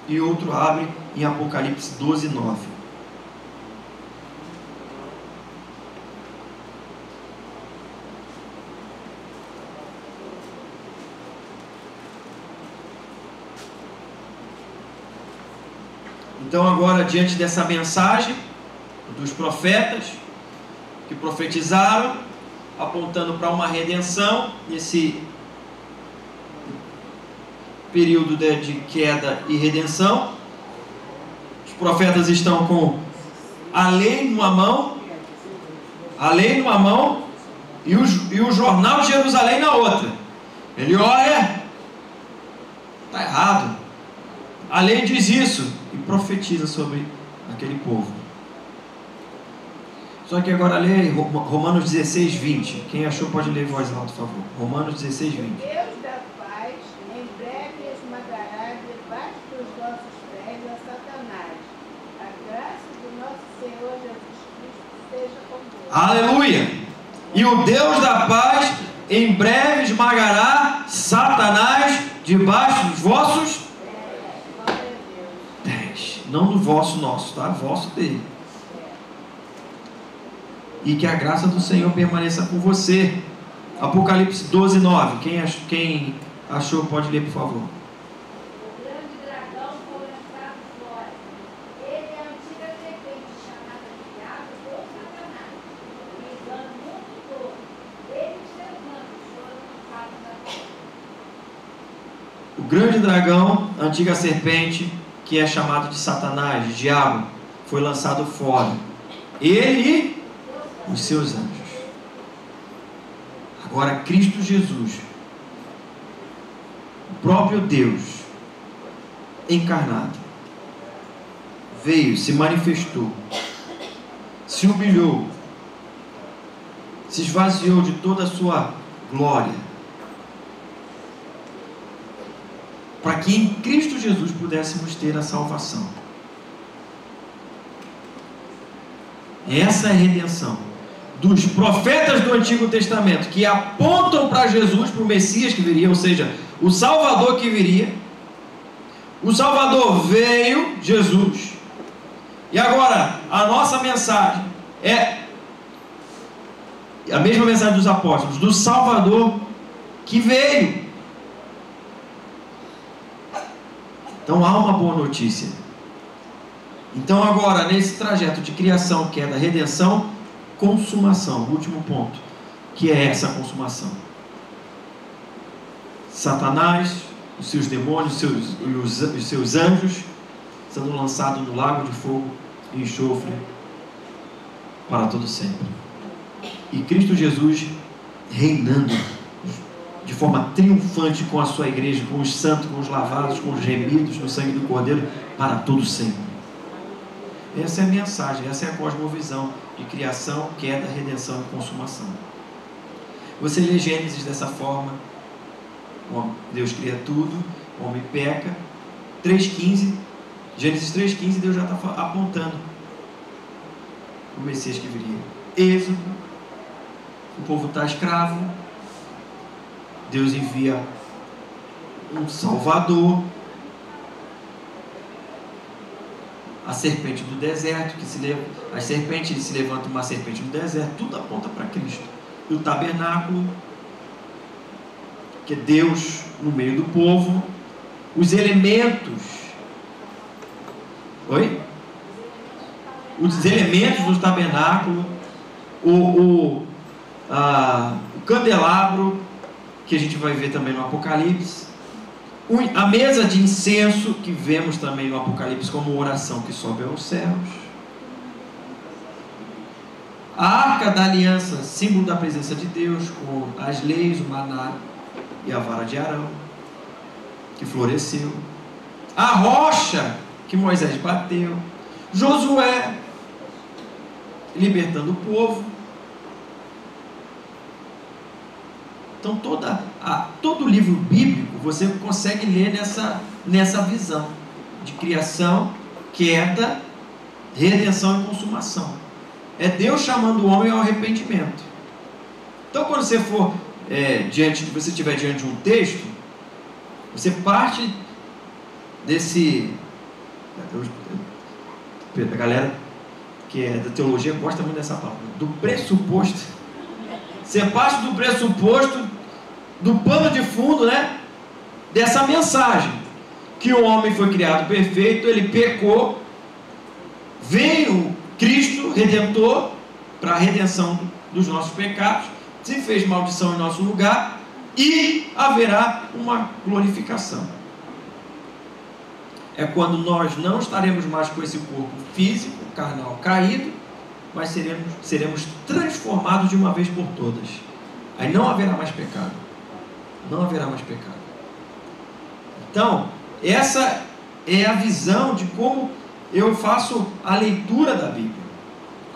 E outro abre em Apocalipse 12, 9. Então agora, diante dessa mensagem dos profetas que profetizaram, apontando para uma redenção nesse período de queda e redenção, os profetas estão com a lei numa mão e o jornal de Jerusalém na outra. Ele olha, está errado, a lei diz isso, e profetiza sobre aquele povo. Só que agora lê Romanos 16, 20. Quem achou pode ler em voz alta, por favor. Romanos 16, 20. Deus da paz, em breve esmagará debaixo dos nossos pés a Satanás. A graça do nosso Senhor Jesus Cristo seja convosco. Aleluia! E o Deus da paz em breve esmagará Satanás debaixo dos vossos pés. Não do vosso, nosso, tá? Vosso dele. E que a graça do Senhor permaneça com você. Apocalipse 12, 9. Quem achou pode ler, por favor. O grande dragão foi lançado fora. Ele é a antiga serpente chamada Diabo ou Satanás, que engana o mundo todo. Ele e seus anjos foram lançados da terra. O grande dragão, a antiga serpente, que é chamado de Satanás, de Diabo, foi lançado fora. Ele e os seus anjos. Agora Cristo Jesus, o próprio Deus encarnado, veio, se manifestou, se humilhou, se esvaziou de toda a sua glória, para que em Cristo Jesus pudéssemos ter a salvação. Essa é a redenção dos profetas do Antigo Testamento, que apontam para Jesus, para o Messias que viria, ou seja, o Salvador que viria. O Salvador veio, Jesus. E agora, a nossa mensagem é a mesma mensagem dos apóstolos, do Salvador que veio. Então há uma boa notícia. Então agora, nesse trajeto de criação, queda, redenção, consumação, o último ponto, que é essa consumação. Satanás, os seus demônios, os seus anjos, sendo lançados no lago de fogo e enxofre para todo sempre. E Cristo Jesus reinando de forma triunfante com a sua igreja, com os santos, com os lavados, com os remidos no sangue do Cordeiro, para todo sempre. Essa é a mensagem, essa é a cosmovisão de criação, queda, redenção e consumação. Você lê Gênesis dessa forma: Deus cria tudo, o homem peca. 3,15, Gênesis 3,15, Deus já está apontando o Messias que viria. Êxodo, o povo está escravo, Deus envia um Salvador. A serpente do deserto, as serpentes se levantam, uma serpente no deserto, tudo aponta para Cristo. E o tabernáculo, que é Deus no meio do povo. Os elementos. Oi? Os elementos do tabernáculo. O candelabro, que a gente vai ver também no Apocalipse. A mesa de incenso, que vemos também no Apocalipse como oração que sobe aos céus. A arca da aliança, símbolo da presença de Deus, com as leis, o maná e a vara de Arão, que floresceu. A rocha que Moisés bateu. Josué libertando o povo. Então todo o livro bíblico você consegue ler nessa visão de criação, queda, redenção e consumação. É Deus chamando o homem ao arrependimento. Então quando você for você estiver diante de um texto, você parte desse... A galera que é da teologia gosta muito dessa palavra, do pressuposto. Você parte do pressuposto, do pano de fundo, né? Dessa mensagem, que o homem foi criado perfeito, ele pecou, veio Cristo Redentor para a redenção dos nossos pecados, se fez maldição em nosso lugar, e haverá uma glorificação. É quando nós não estaremos mais com esse corpo físico, carnal, caído, mas seremos transformados de uma vez por todas. Aí não haverá mais pecado. Não haverá mais pecado. Então, essa é a visão de como eu faço a leitura da Bíblia.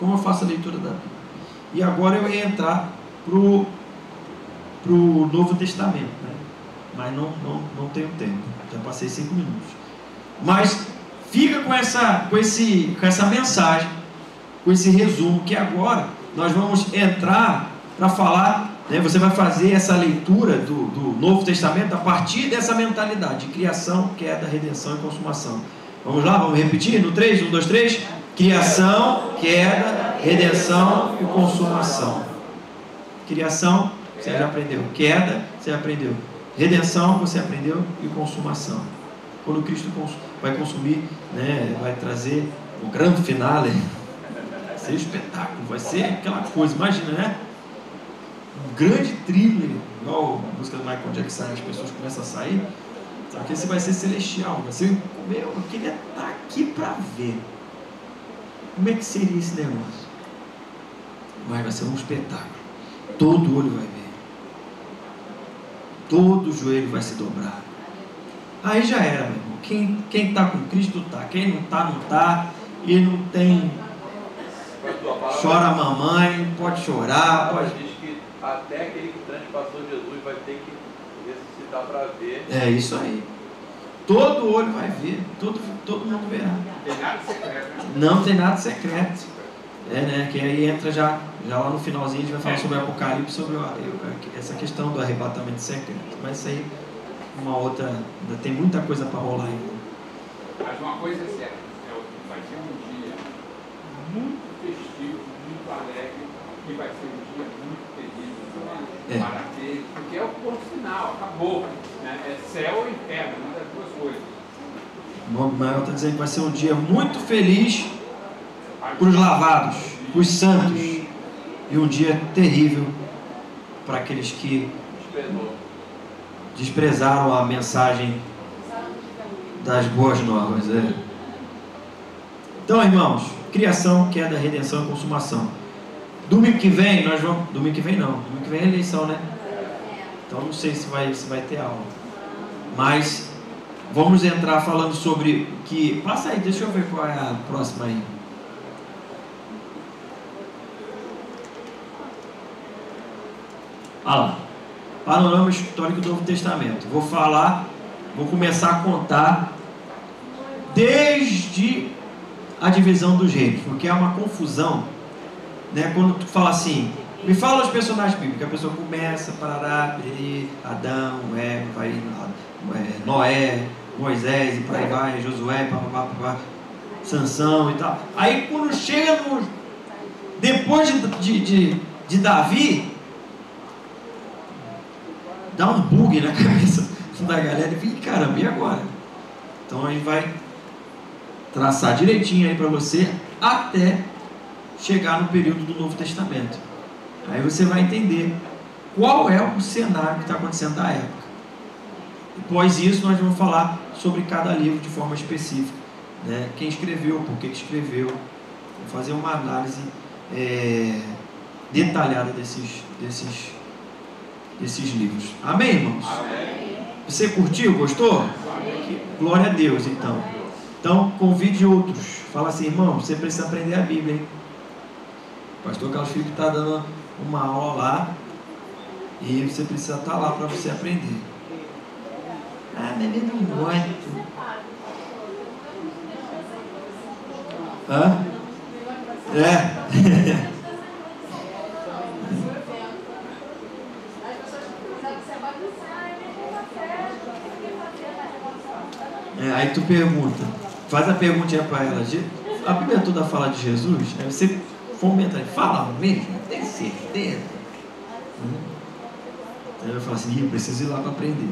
Como eu faço a leitura da Bíblia. E agora eu ia entrar para o Novo Testamento, né? Mas não tenho tempo. Já passei 5 minutos. Mas fica com essa mensagem, com esse resumo, que agora nós vamos entrar para falar, né? Você vai fazer essa leitura do Novo Testamento a partir dessa mentalidade de criação, queda, redenção e consumação. Vamos lá, vamos repetir no 3, 1, 2, 3. Criação, queda, redenção e consumação. Criação, você já aprendeu. Queda, você aprendeu. Redenção, você aprendeu. E consumação. Quando Cristo vai consumir, né, vai trazer o grande finale. Vai ser espetáculo, vai ser aquela coisa, imagina, né? Um grande thriller, igual a música do Michael Jackson, as pessoas começam a sair. Só que esse vai ser celestial, vai ser, eu queria estar aqui para ver como é que seria esse negócio. Mas vai ser um espetáculo. Todo olho vai ver, todo joelho vai se dobrar. Aí já era, meu irmão. Quem está com Cristo está, quem não está, não está. E não tem. Chora a mamãe, pode chorar, pode. Diz que até aquele que transpassou Jesus vai ter que ressuscitar para ver. É isso aí. Todo olho vai ver, todo mundo verá. Não tem nada secreto, né? Não tem nada secreto. Né? Que aí entra já lá no finalzinho, a gente vai falar sobre o Apocalipse, sobre essa questão do arrebatamento secreto. Mas isso aí uma outra, ainda tem muita coisa para rolar ainda. Mas uma coisa é certa, vai ser um dia muito festivo, muito alegre, e vai ser um dia muito feliz para aquele, porque é o ponto final, acabou. Né? É céu ou inferno, uma das duas coisas. O nome maior está dizendo que vai ser um dia muito feliz para os lavados, para os santos, e um dia terrível para aqueles que desprezaram a mensagem das boas novas. Então, irmãos, criação, queda, redenção e consumação. Domingo que vem nós vamos. Domingo que vem não, domingo que vem é eleição, né? Então não sei se vai ter aula. Mas vamos entrar falando sobre que. Passa aí, deixa eu ver qual é a próxima aí. Olha lá. Panorama histórico do Novo Testamento. Vou começar a contar desde a divisão dos reinos, porque é uma confusão, né? Quando tu fala assim, me fala os personagens bíblicos, a pessoa começa, parará, Adão, Eva, Noé, Moisés, e por aí vai, Josué, papapá, Sansão e tal. Aí quando chega depois de Davi, dá um bug na cabeça da galera e fica, caramba, e agora? Então a gente vai traçar direitinho aí para você até chegar no período do Novo Testamento. Aí você vai entender qual é o cenário que está acontecendo da época. Após isso nós vamos falar sobre cada livro de forma específica, né? Quem escreveu, por que escreveu, vou fazer uma análise detalhada desses livros. Amém, irmãos? Amém. Você curtiu? Gostou? Glória a Deus, então. Então, convide outros. Fala assim, irmão, você precisa aprender a Bíblia, hein? O pastor Carlos Filipe está dando uma aula lá e você precisa estar lá para você aprender. Ah, mas eu não gosto. Hã? Aí tu pergunta, faz a perguntinha para ela, a Bíblia toda fala de Jesus, aí você fomenta, fala mesmo, tem certeza? Aí ela fala assim, eu preciso ir lá para aprender.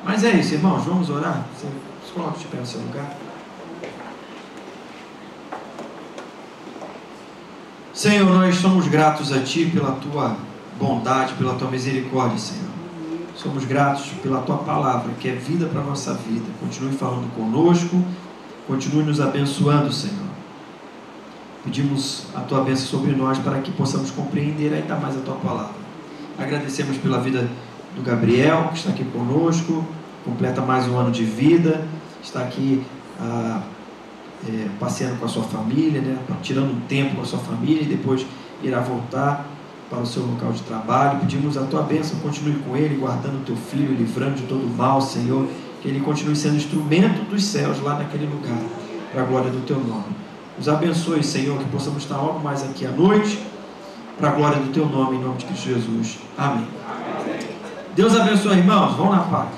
Mas é isso, irmãos, vamos orar? Você coloca de pé no seu lugar. Senhor, nós somos gratos a Ti pela Tua bondade, pela Tua misericórdia, Senhor. Somos gratos pela Tua palavra, que é vida para a nossa vida. Continue falando conosco, continue nos abençoando, Senhor. Pedimos a Tua bênção sobre nós para que possamos compreender ainda mais a Tua palavra. Agradecemos pela vida do Gabriel, que está aqui conosco, completa mais um ano de vida, está aqui passeando com a sua família, né? Tirando um tempo com a sua família e depois irá voltar para o seu local de trabalho. Pedimos a Tua bênção, continue com ele, guardando o Teu filho, livrando de todo mal, Senhor, que ele continue sendo instrumento dos céus lá naquele lugar, para a glória do Teu nome. Nos abençoe, Senhor, que possamos estar logo mais aqui à noite, para a glória do Teu nome, em nome de Cristo Jesus. Amém. Deus abençoe, irmãos. Vão na paz.